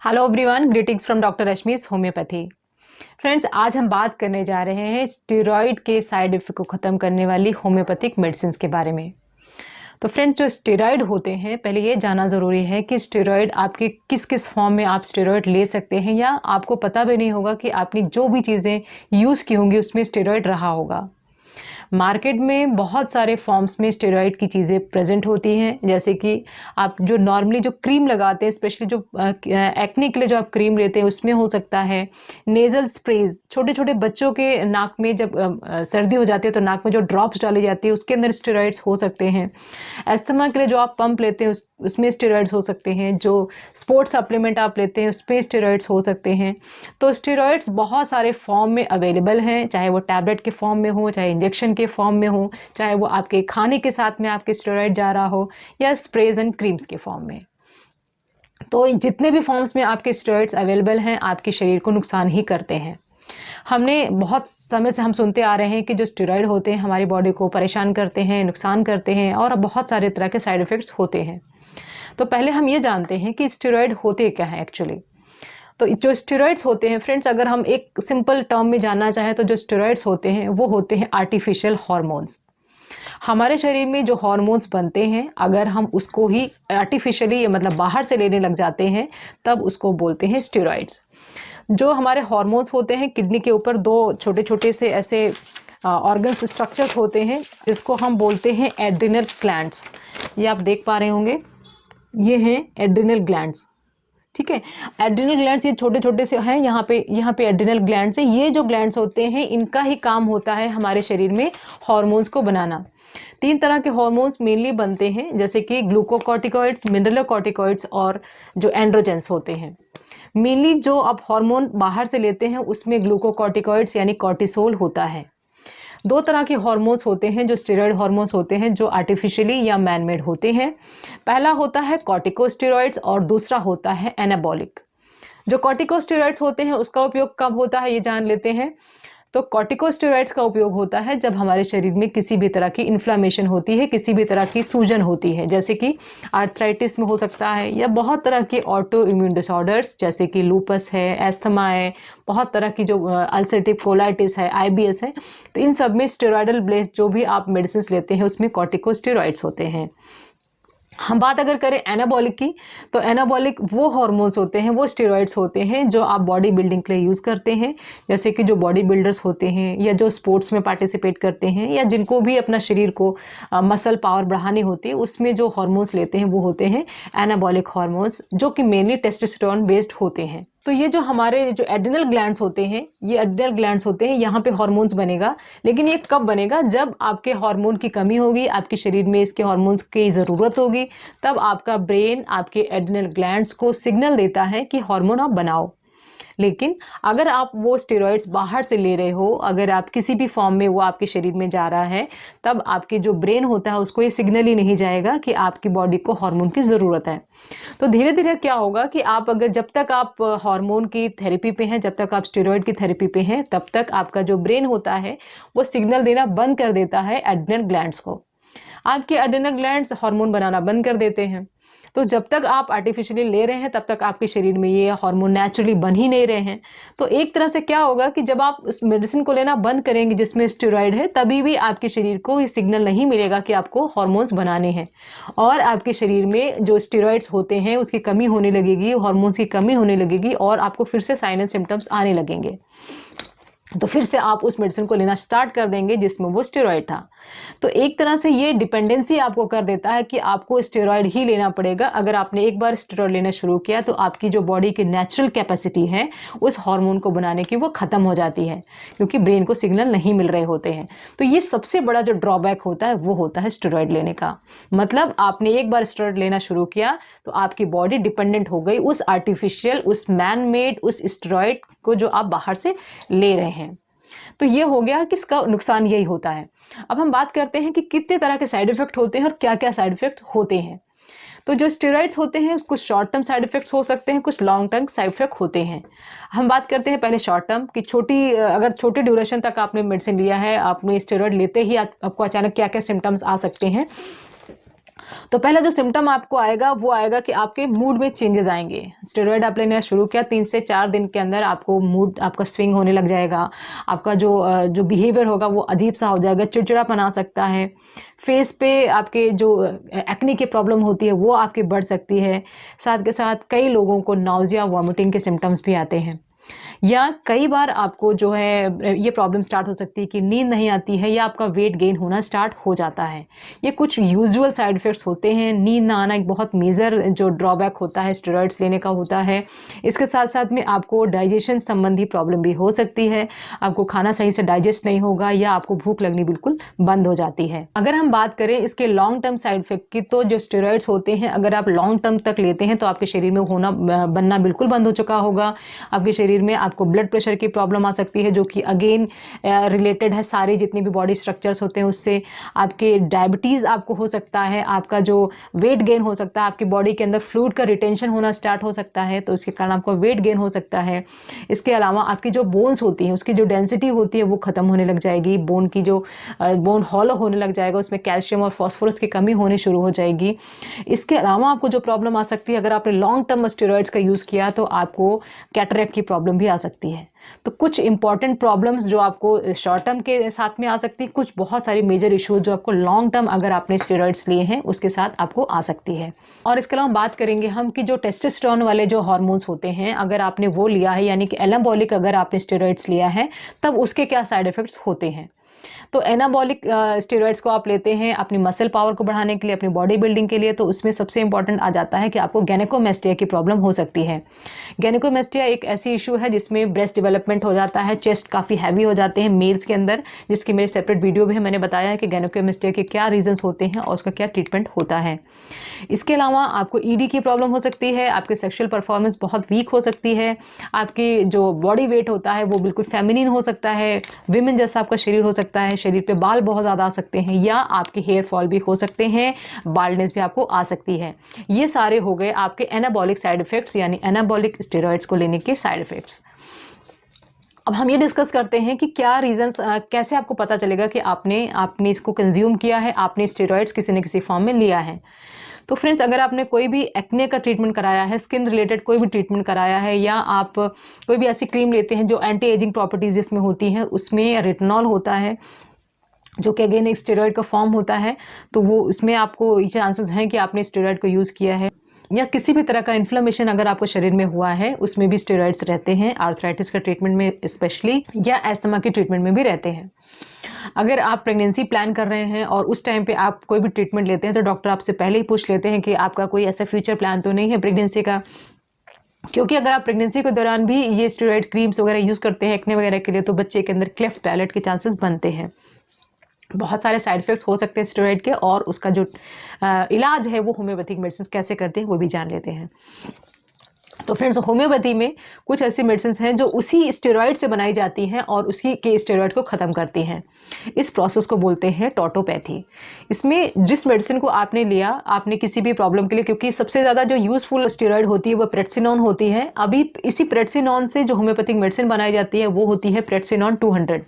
Hello everyone, greetings from doctor Rashmi's homeopathy. Friends, आज हम बात करने जा रहे हैं स्टेरॉइड के साइड इफेक्ट को ख़त्म करने वाली होम्योपैथिक मेडिसिन के बारे में। तो फ्रेंड्स, जो स्टेरॉइड होते हैं, पहले ये जानना ज़रूरी है कि स्टेरॉइड आपके किस किस फॉर्म में आप स्टेरॉइड ले सकते हैं, या आपको पता भी नहीं होगा कि आपने जो भी चीज़ें यूज़ की होंगी उसमें स्टेरॉइड रहा होगा। मार्केट में बहुत सारे फॉर्म्स में स्टेरॉइड की चीज़ें प्रेजेंट होती हैं, जैसे कि आप जो नॉर्मली जो क्रीम लगाते हैं, स्पेशली जो एक्ने के लिए जो आप क्रीम लेते हैं उसमें हो सकता है। नेज़ल स्प्रेज, छोटे छोटे बच्चों के नाक में जब सर्दी हो जाती है तो नाक में जो ड्रॉप्स डाली जाती है उसके अंदर स्टेरॉइड्स हो सकते हैं। अस्थमा के लिए जो आप पंप लेते हैं उसमें स्टेरॉइड्स हो सकते हैं। जो स्पोर्ट्स सप्लीमेंट आप लेते हैं उसमें स्टेरॉइड्स हो सकते हैं। तो स्टेरॉइड्स बहुत सारे फॉर्म में अवेलेबल हैं, चाहे वो टैबलेट के फॉर्म में हो, चाहे इंजेक्शन के फॉर्म में हो, चाहे वो आपके खाने के साथ में आपके स्टेरॉइड जा रहा हो, या स्प्रेज एंड क्रीम्स के फॉर्म में। तो जितने भी फॉर्म्स में आपके स्टेरॉइड्स अवेलेबल हैं, आपके शरीर को नुकसान ही करते हैं। हमने बहुत समय से हम सुनते आ रहे हैं कि जो स्टेरॉइड होते हैं हमारी बॉडी को परेशान करते हैं, नुकसान करते हैं, और बहुत सारे तरह के साइड इफ़ेक्ट्स होते हैं। तो पहले हम ये जानते हैं कि स्टेरॉइड होते क्या हैं एक्चुअली। तो जो स्टेरॉइड्स होते हैं फ्रेंड्स, अगर हम एक सिंपल टर्म में जानना चाहें तो जो स्टेरॉइड्स होते हैं वो होते हैं आर्टिफिशियल हार्मोन्स। हमारे शरीर में जो हार्मोन्स बनते हैं, अगर हम उसको ही आर्टिफिशियली मतलब बाहर से लेने लग जाते हैं, तब उसको बोलते हैं स्टेरॉइड्स। जो हमारे हार्मोन्स होते हैं, किडनी के ऊपर दो छोटे छोटे से ऐसे ऑर्गन्स स्ट्रक्चर्स होते हैं, जिसको हम बोलते हैं एड्रिनल ग्लैंड्स। ये आप देख पा रहे होंगे, ये हैं एड्रिनल ग्लैंड्स। ठीक है, एड्रिनल ग्लैंड्स ये छोटे छोटे से हैं, यहाँ पे एड्रिनल ग्लैंड्स है। ये जो ग्लैंड्स होते हैं इनका ही काम होता है हमारे शरीर में हार्मोन्स को बनाना। तीन तरह के हार्मोन्स मेनली बनते हैं, जैसे कि ग्लूकोकॉर्टिकॉइड्स, मिनरलोकॉर्टिकॉइड्स और जो एंड्रोजेंस होते हैं। मेनली जो आप हार्मोन बाहर से लेते हैं उसमें ग्लूकोकॉर्टिकॉइड्स यानी कॉर्टिसोल होता है। दो तरह के हार्मोन्स होते हैं जो स्टेरॉइड हार्मोन्स होते हैं, जो आर्टिफिशियली या मैनमेड होते हैं। पहला होता है कॉर्टिकोस्टेरॉइड्स और दूसरा होता है एनाबॉलिक। जो कॉर्टिकोस्टेरॉइड्स होते हैं उसका उपयोग कब होता है ये जान लेते हैं। तो कॉर्टिकोस्टेरॉइड्स का उपयोग होता है जब हमारे शरीर में किसी भी तरह की इन्फ्लामेशन होती है, किसी भी तरह की सूजन होती है, जैसे कि आर्थराइटिस में हो सकता है, या बहुत तरह के ऑटो इम्यून डिसऑर्डर्स जैसे कि लूपस है, एस्थमा है, बहुत तरह की जो अल्सरेटिव कोलाइटिस है, आईबीएस है। तो इन सब में स्टेरॉइडल बेस्ड जो भी आप मेडिसिन लेते हैं उसमें कॉर्टिकोस्टेरॉइड्स होते हैं। हम बात अगर करें एनाबॉलिक की, तो एनाबॉलिक वो हार्मोन्स होते हैं, वो स्टेरॉइड्स होते हैं जो आप बॉडी बिल्डिंग के लिए यूज़ करते हैं, जैसे कि जो बॉडी बिल्डर्स होते हैं, या जो स्पोर्ट्स में पार्टिसिपेट करते हैं, या जिनको भी अपना शरीर को मसल पावर बढ़ानी होती है, उसमें जो हार्मोन्स लेते हैं वो होते हैं एनाबॉलिक हार्मोन्स, जो कि मेनली टेस्टोस्टेरोन बेस्ड होते हैं। तो ये जो हमारे जो एड्रिनल ग्लैंड्स होते हैं, ये एड्रिनल ग्लैंड्स होते हैं, यहाँ पे हार्मोन्स बनेगा। लेकिन ये कब बनेगा? जब आपके हार्मोन की कमी होगी, आपके शरीर में इसके हार्मोन्स की ज़रूरत होगी, तब आपका ब्रेन आपके एड्रिनल ग्लैंड्स को सिग्नल देता है कि हार्मोन आप बनाओ। लेकिन अगर आप वो स्टेरॉइड्स बाहर से ले रहे हो, अगर आप किसी भी फॉर्म में वो आपके शरीर में जा रहा है, तब आपके जो ब्रेन होता है उसको ये सिग्नल ही नहीं जाएगा कि आपकी बॉडी को हार्मोन की ज़रूरत है। तो धीरे धीरे क्या होगा कि आप अगर जब तक आप हार्मोन की थेरेपी पे हैं, जब तक आप स्टेरॉइड की थेरेपी पे हैं, तब तक आपका जो ब्रेन होता है वो सिग्नल देना बंद कर देता है एड्रिनल ग्लैंड्स को। आपके एड्रिनल ग्लैंड्स हार्मोन बनाना बंद कर देते हैं। तो जब तक आप आर्टिफिशियली ले रहे हैं तब तक आपके शरीर में ये हार्मोन नेचुरली बन ही नहीं रहे हैं। तो एक तरह से क्या होगा कि जब आप उस मेडिसिन को लेना बंद करेंगे जिसमें स्टेरॉइड है, तभी भी आपके शरीर को ये सिग्नल नहीं मिलेगा कि आपको हार्मोन्स बनाने हैं, और आपके शरीर में जो स्टेरॉइड्स होते हैं उसकी कमी होने लगेगी, हार्मोन्स की कमी होने लगेगी, और आपको फिर से साइन एंड सिम्टम्स आने लगेंगे। तो फिर से आप उस मेडिसिन को लेना स्टार्ट कर देंगे जिसमें वो स्टेरॉइड था। तो एक तरह से ये डिपेंडेंसी आपको कर देता है कि आपको स्टेरॉइड ही लेना पड़ेगा। अगर आपने एक बार स्टेरॉइड लेना शुरू किया तो आपकी जो बॉडी की नेचुरल कैपेसिटी है उस हार्मोन को बनाने की, वो ख़त्म हो जाती है, क्योंकि ब्रेन को सिग्नल नहीं मिल रहे होते हैं। तो ये सबसे बड़ा जो ड्रॉबैक होता है वो होता है स्टेरॉइड लेने का। मतलब आपने एक बार स्टेरॉइड लेना शुरू किया तो आपकी बॉडी डिपेंडेंट हो गई उस आर्टिफिशियल, उस मैन मेड, उस स्टेरॉइड को जो आप बाहर से ले रहे हैं। तो ये हो गया कि इसका नुकसान यही होता है। अब हम बात करते हैं कि कितने तरह के साइड इफेक्ट होते हैं और क्या क्या साइड इफेक्ट होते हैं। तो जो स्टेरॉइड्स होते हैं कुछ शॉर्ट टर्म साइड इफेक्ट्स हो सकते हैं, कुछ लॉन्ग टर्म साइड इफेक्ट होते हैं। हम बात करते हैं पहले शॉर्ट टर्म की, अगर छोटे ड्यूरेशन तक आपने मेडिसिन लिया है, आपने स्टेरॉइड लेते ही आपको अचानक क्या क्या सिम्टम्स आ सकते हैं। तो पहला जो सिम्टम आपको आएगा वो आएगा कि आपके मूड में चेंजेस आएंगे। स्टेरॉइड आप लेना शुरू किया, 3 से 4 दिन के अंदर आपको मूड आपका स्विंग होने लग जाएगा। आपका जो बिहेवियर होगा वो अजीब सा हो जाएगा, चिड़चिड़ापन आ सकता है। फेस पे आपके जो एक्ने की प्रॉब्लम होती है वो आपकी बढ़ सकती है। साथ के साथ कई लोगों को नाउजिया, वॉमिटिंग के सिम्टम्स भी आते हैं। या कई बार आपको जो है ये प्रॉब्लम स्टार्ट हो सकती है कि नींद नहीं आती है या आपका वेट गेन होना स्टार्ट हो जाता है। ये कुछ यूजुअल साइड इफ़ेक्ट्स होते हैं। नींद ना आना एक बहुत मेजर जो ड्रॉबैक होता है स्टेरॉइड्स लेने का होता है। इसके साथ साथ में आपको डाइजेशन संबंधी प्रॉब्लम भी हो सकती है। आपको खाना सही से डाइजेस्ट नहीं होगा या आपको भूख लगनी बिल्कुल बंद हो जाती है। अगर हम बात करें इसके लॉन्ग टर्म साइड इफेक्ट की, तो जो स्टेरॉइड्स होते हैं अगर आप लॉन्ग टर्म तक लेते हैं तो आपके शरीर में होना बनना बिल्कुल बंद हो चुका होगा। आपके शरीर में आपको ब्लड प्रेशर की प्रॉब्लम आ सकती है, जो कि अगेन रिलेटेड है सारे जितने भी बॉडी स्ट्रक्चर्स होते हैं उससे। आपके डायबिटीज़ आपको हो सकता है, आपका जो वेट गेन हो सकता है, आपकी बॉडी के अंदर फ्लूइड का रिटेंशन होना स्टार्ट हो सकता है, तो इसके कारण आपको वेट गेन हो सकता है। इसके अलावा आपकी जो बोन्स होती हैं उसकी जो डेंसिटी होती है वो ख़त्म होने लग जाएगी। बोन की जो बोन हॉलो होने लग जाएगा, उसमें कैल्शियम और फॉस्फोरस की कमी होनी शुरू हो जाएगी। इसके अलावा आपको जो प्रॉब्लम आ सकती है, अगर आपने लॉन्ग टर्म स्टेरॉइड्स का यूज़ किया तो आपको कैटरेक्ट की प्रॉब्लम भी आ सकती है। तो कुछ इंपॉर्टेंट प्रॉब्लम्स जो आपको शॉर्ट टर्म के साथ में आ सकती है, कुछ बहुत सारी मेजर इश्यूज जो आपको लॉन्ग टर्म अगर आपने स्टेरॉइड्स लिए हैं उसके साथ आपको आ सकती है। और इसके अलावा बात करेंगे हम कि जो टेस्टोस्टेरोन वाले जो हार्मोन्स होते हैं अगर आपने वो लिया है, यानी कि एनाबॉलिक अगर आपने स्टेरॉइड्स लिया है, तब उसके क्या साइड इफेक्ट्स होते हैं। तो एनाबॉलिक स्टेरॉइड्स को आप लेते हैं अपनी मसल पावर को बढ़ाने के लिए, अपनी बॉडी बिल्डिंग के लिए, तो उसमें सबसे इंपॉर्टेंट आ जाता है कि आपको गैनिकोमेस्टिया की प्रॉब्लम हो सकती है। गैनिकोमेस्टिया एक ऐसी इशू है जिसमें ब्रेस्ट डेवलपमेंट हो जाता है, चेस्ट काफ़ी हैवी हो जाते हैं मेल्स के अंदर, जिसकी मेरे सेपरेट वीडियो भी है, मैंने बताया है कि गैनिकोमेस्टिया के क्या रीजंस होते हैं और उसका क्या ट्रीटमेंट होता है। इसके अलावा आपको ईडी की प्रॉब्लम हो सकती है, आपकी सेक्सुअल परफॉर्मेंस बहुत वीक हो सकती है, आपकी जो बॉडी वेट होता है वो बिल्कुल फेमिनिन हो सकता है, विमेन जैसा आपका शरीर हो सकता है, शरीर पे बाल बहुत ज़्यादा आ सकते हैं या आपके हेयर फॉल भी हो सकते हैं, बाल्डनेस भी आपको आ सकती है। ये सारे हो गए आपके एनाबॉलिक साइड इफेक्ट्स, यानी एनाबॉलिक स्टेरॉइड्स को लेने के साइड इफेक्ट्स। अब हम ये डिस्कस करते हैं कि क्या रीजंस, कैसे आपको पता चलेगा कि आपने इसको कंज्यूम किया है, आपने स्टेरॉइड्स किसी न किसी फॉर्म में लिया है। तो फ्रेंड्स, अगर आपने कोई भी एक्ने का ट्रीटमेंट कराया है, स्किन रिलेटेड कोई भी ट्रीटमेंट कराया है, या आप कोई भी ऐसी क्रीम लेते हैं जो एंटी एजिंग प्रॉपर्टीज़ जिसमें होती हैं, उसमें रेटिनॉल होता है जो कि अगेन एक स्टेरॉइड का फॉर्म होता है, तो वो उसमें आपको ये चांसेस हैं कि आपने स्टेरॉइड को यूज़ किया है। या किसी भी तरह का इन्फ्लेमेशन अगर आपको शरीर में हुआ है उसमें भी स्टेरॉइड्स रहते हैं, आर्थराइटिस का ट्रीटमेंट में स्पेशली, या एस्थमा के ट्रीटमेंट में भी रहते हैं। अगर आप प्रेगनेंसी प्लान कर रहे हैं और उस टाइम पे आप कोई भी ट्रीटमेंट लेते हैं तो डॉक्टर आपसे पहले ही पूछ लेते हैं कि आपका कोई ऐसा फ्यूचर प्लान तो नहीं है प्रेगनेंसी का, क्योंकि अगर आप प्रेगनेंसी के दौरान भी ये स्टेरॉइड क्रीम्स वगैरह यूज़ करते हैं एक्ने वगैरह के लिए, तो बच्चे के अंदर क्लेफ्ट पैलेट के चांसेस बनते हैं। बहुत सारे साइड इफ़ेक्ट्स हो सकते हैं स्टेरॉइड के, और उसका जो इलाज है वो होम्योपैथिक मेडिसिन कैसे करते हैं वो भी जान लेते हैं। तो फ्रेंड्स, होम्योपैथी में कुछ ऐसी मेडिसिन हैं जो उसी स्टेरॉइड से बनाई जाती हैं और उसी के स्टेरॉइड को ख़त्म करती हैं। इस प्रोसेस को बोलते हैं टॉटोपैथी। इसमें जिस मेडिसिन को आपने लिया, आपने किसी भी प्रॉब्लम के लिए, क्योंकि सबसे ज़्यादा जो यूज़फुल स्टेरॉइड होती है वो प्रेडसिनॉन होती है। अभी इसी प्रेडसिनॉन से जो होम्योपैथिक मेडिसिन बनाई जाती है वो होती है प्रेडसिनॉन 200।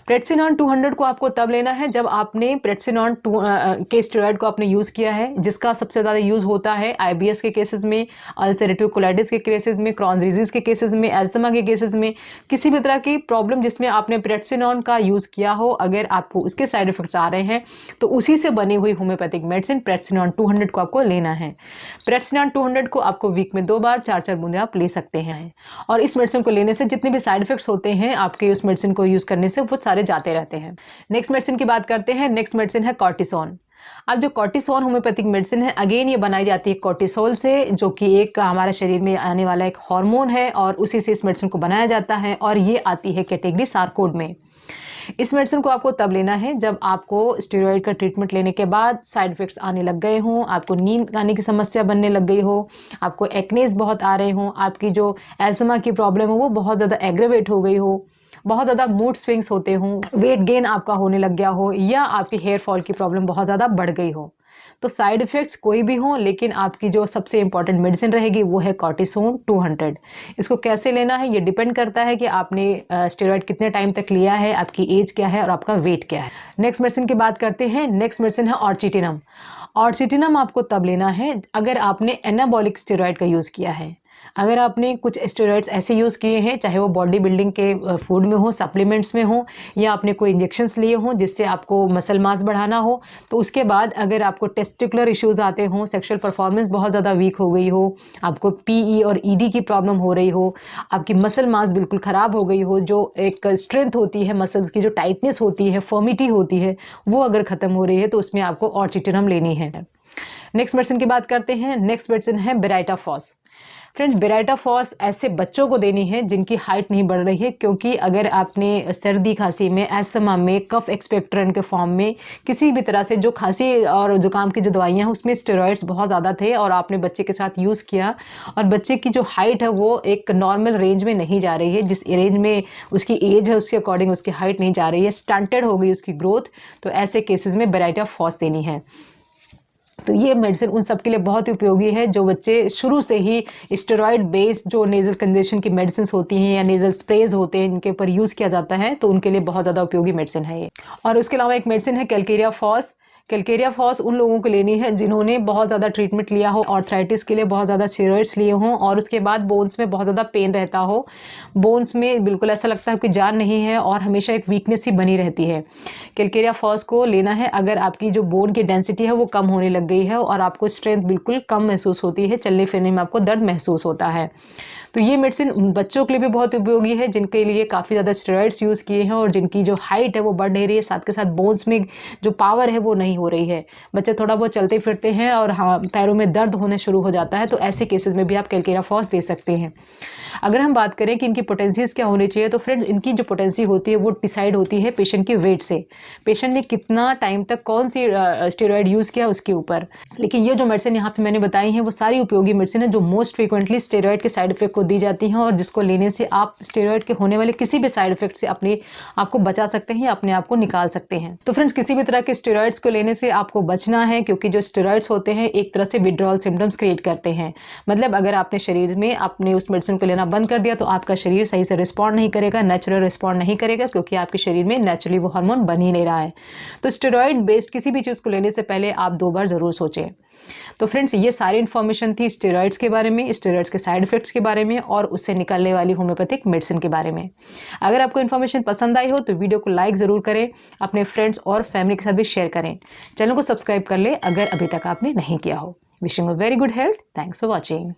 प्रेडसिनॉन 200 को आपको तब लेना है जब आपने प्रेडसिनॉन के स्टेरॉइड को आपने यूज़ किया है, जिसका सबसे ज़्यादा यूज़ होता है आईबीएस के केसेस में, अल्सरेटिव कोलाइटिस के केसेस में, क्रॉन्स डिजीज़ के केसेस में, एस्थमा के केसेस में, किसी भी तरह की प्रॉब्लम जिसमें आपने प्रेडसिनॉन का यूज़ किया हो, अगर आपको उसके साइड इफेक्ट्स आ रहे हैं तो उसी से बनी हुई होम्योपैथिक मेडिसिन प्रेडसिनॉन 200 को आपको लेना है। प्रेडसिनॉन 200 को आपको वीक में 2 बार 4-4 बूंदे आप ले सकते हैं, और इस मेडिसिन को लेने से जितने भी साइड इफेक्ट्स होते हैं आपके उस मेडिसिन को यूज़ करने से वो सारे जाते रहते हैं। नेक्स्ट मेडिसिन की बात करते हैं। नेक्स्ट मेडिसिन है कॉर्टिसोन। अब जो कॉर्टिसोन होम्योपैथिक मेडिसिन है, अगेन ये बनाई जाती है कॉर्टिसोल से, जो कि एक हमारे शरीर में आने वाला एक हार्मोन है, और उसी से इस मेडिसिन को बनाया जाता है, और ये आती है कैटेगरी सार्कोड में। इस मेडिसिन को आपको तब लेना है जब आपको स्टेरॉइड का ट्रीटमेंट लेने के बाद साइड इफेक्ट्स आने लग गए हों, आपको नींद आने की समस्या बनने लग गई हो, आपको एक्नेस बहुत आ रहे हों, आपकी जो एस्थमा की प्रॉब्लम हो वो बहुत ज़्यादा एग्रेवेट हो गई हो, बहुत ज़्यादा मूड स्विंग्स होते हों, वेट गेन आपका होने लग गया हो, या आपकी हेयर फॉल की प्रॉब्लम बहुत ज़्यादा बढ़ गई हो। तो साइड इफ़ेक्ट्स कोई भी हों, लेकिन आपकी जो सबसे इम्पॉर्टेंट मेडिसिन रहेगी वो है कॉर्टिसोन 200। इसको कैसे लेना है ये डिपेंड करता है कि आपने स्टेरॉइड कितने टाइम तक लिया है, आपकी एज क्या है और आपका वेट क्या है। नेक्स्ट मेडिसिन की बात करते हैं। नेक्स्ट मेडिसिन है ऑर्चिटिनम। ऑर्चिटिनम आपको तब लेना है अगर आपने एनाबॉलिक स्टेरॉइड का यूज़ किया है। अगर आपने कुछ स्टेरॉइड्स ऐसे यूज़ किए हैं, चाहे वो बॉडी बिल्डिंग के फूड में हो, सप्लीमेंट्स में हो, या आपने कोई इंजेक्शंस लिए हों जिससे आपको मसल मास बढ़ाना हो, तो उसके बाद अगर आपको टेस्टिकुलर इश्यूज़ आते हों, सेक्सुअल परफॉर्मेंस बहुत ज़्यादा वीक हो गई हो, आपको पीई और ईडी की प्रॉब्लम हो रही हो, आपकी मसल मास बिल्कुल ख़राब हो गई हो, जो एक स्ट्रेंथ होती है मसल्स की, जो टाइटनेस होती है, फर्मिटी होती है, वो अगर ख़त्म हो रही है तो उसमें आपको ऑर्चिटिनम लेनी है। नेक्स्ट मेडिसिन की बात करते हैं। नेक्स्ट मेडिसिन है बेराइटाफॉस। फ्रेंड्स, बेराइटाफॉस ऐसे बच्चों को देनी है जिनकी हाइट नहीं बढ़ रही है, क्योंकि अगर आपने सर्दी खांसी में, अस्थमा में, कफ एक्सपेक्टोरेंट के फॉर्म में किसी भी तरह से जो खांसी और जुकाम की जो दवाइयाँ हैं उसमें स्टेरॉइड्स बहुत ज़्यादा थे और आपने बच्चे के साथ यूज़ किया और बच्चे की जो हाइट है वो एक नॉर्मल रेंज में नहीं जा रही है, जिस रेंज में उसकी एज है उसके अकॉर्डिंग उसकी हाइट नहीं जा रही है, स्टंटेड हो गई उसकी ग्रोथ, तो ऐसे केसेस में बेराइटाफॉस देनी है। तो ये मेडिसिन उन सब के लिए बहुत ही उपयोगी है जो बच्चे शुरू से ही स्टेरॉइड बेस्ड जो नेज़ल कंजेशन की मेडिसिन होती हैं या नेज़ल स्प्रेज होते हैं इनके ऊपर यूज़ किया जाता है, तो उनके लिए बहुत ज़्यादा उपयोगी मेडिसिन है ये। और उसके अलावा एक मेडिसिन है कैलकेरिया फॉस। कैलकेरिया फॉस उन लोगों को लेनी है जिन्होंने बहुत ज़्यादा ट्रीटमेंट लिया हो, आर्थराइटिस के लिए बहुत ज़्यादा स्टेरॉइड्स लिए हों और उसके बाद बोन्स में बहुत ज़्यादा पेन रहता हो, बोन्स में बिल्कुल ऐसा लगता है कि जान नहीं है और हमेशा एक वीकनेस ही बनी रहती है। कैलकेरिया फॉस को लेना है अगर आपकी जो बोन की डेंसिटी है वो कम होने लग गई है और आपको स्ट्रेंथ बिल्कुल कम महसूस होती है, चलने फिरने में आपको दर्द महसूस होता है। तो ये मेडिसिन बच्चों के लिए भी बहुत उपयोगी है जिनके लिए काफ़ी ज़्यादा स्टेरॉइड्स यूज़ किए हैं और जिनकी जो हाइट है वो बढ़ नहीं रही है, साथ के साथ बोन्स में जो पावर है वो नहीं हो रही है। बच्चे थोड़ा बहुत चलते फिरते हैं और हाँ, पैरों में दर्द होने शुरू हो जाता है, तो ऐसे केसेस में भी आप कैलकेरिया फॉस दे सकते हैं। अगर हम बात करें कि इनकी पोटेंसीज क्या होनी चाहिए, तो फ्रेंड्स इनकी जो पोटेंसी होती है वो डिसाइड होती है पेशेंट के वेट से, पेशेंट ने कितना टाइम तक कौन सी स्टेरॉइड यूज़ किया उसके ऊपर। लेकिन ये जो मेडिसिन यहाँ पे मैंने बताई हैं वो सारी उपयोगी मेडिसिन है जो मोस्ट फ्रीक्वेंटली स्टेरॉइड के साइड इफेक्ट को दी जाती हैं और जिसको लेने से आप स्टेरॉइड के होने वाले किसी भी साइड इफेक्ट से अपने आप को बचा सकते हैं या अपने आप को निकाल सकते हैं। तो फ्रेंड्स, किसी भी तरह के स्टेरॉइड्स को लेने से आपको बचना है, क्योंकि जो स्टेरॉइड्स होते हैं एक तरह से विड्रॉल सिम्टम्स क्रिएट करते हैं। मतलब अगर आपने शरीर में आपने उस मेडिसिन को लेना बंद कर दिया तो आपका शरीर सही से रिस्पॉन्ड नहीं करेगा, नेचुरल रिस्पॉन्ड नहीं करेगा, क्योंकि आपके शरीर में नेचुरली वो हार्मोन बन ही नहीं रहा है। तो स्टेरॉइड बेस्ड किसी भी चीज़ को लेने से पहले आप 2 बार ज़रूर सोचें। तो फ्रेंड्स, ये सारी इन्फॉर्मेशन थी स्टेरॉइड्स के बारे में, स्टेरॉइड्स के साइड इफेक्ट्स के बारे में और उससे निकलने वाली होम्योपैथिक मेडिसिन के बारे में। अगर आपको इन्फॉर्मेशन पसंद आई हो तो वीडियो को लाइक ज़रूर करें, अपने फ्रेंड्स और फैमिली के साथ भी शेयर करें। चैनल को सब्सक्राइब कर लें अगर अभी तक आपने नहीं किया हो। Wishing you very good health. Thanks for watching.